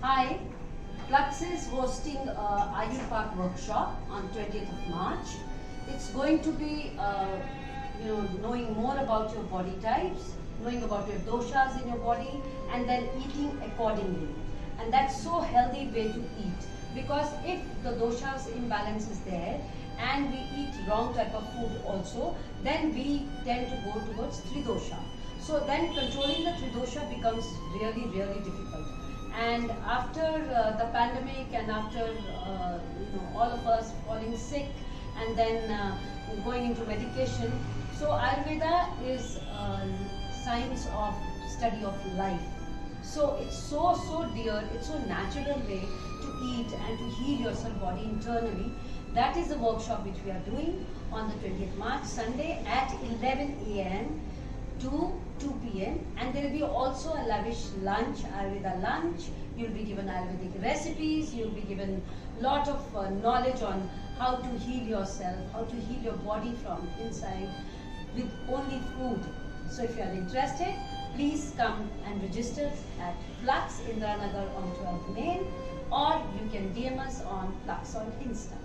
Hi, Flux is hosting a Ayurpak workshop on 20th of March. It's going to be, knowing more about your body types, knowing about your doshas in your body, and then eating accordingly. And that's so healthy way to eat, because if the doshas imbalance is there and we eat wrong type of food also, then we tend to go towards tridosha. So then controlling the tridosha becomes really, really difficult. And after the pandemic and after all of us falling sick and then going into medication, so Ayurveda is science of study of life. So it's so dear, it's so natural way to eat and to heal yourself body internally. That is the workshop which we are doing on the 20th March, Sunday at 11 a.m. to 2 p.m. and there will be also a lavish lunch, Ayurveda lunch. You'll be given Ayurvedic recipes, you'll be given lot of knowledge on how to heal yourself, how to heal your body from inside with only food. So if you are interested, please come and register at Flux Indranagar on 12th Main, or you can DM us on Flux on Insta.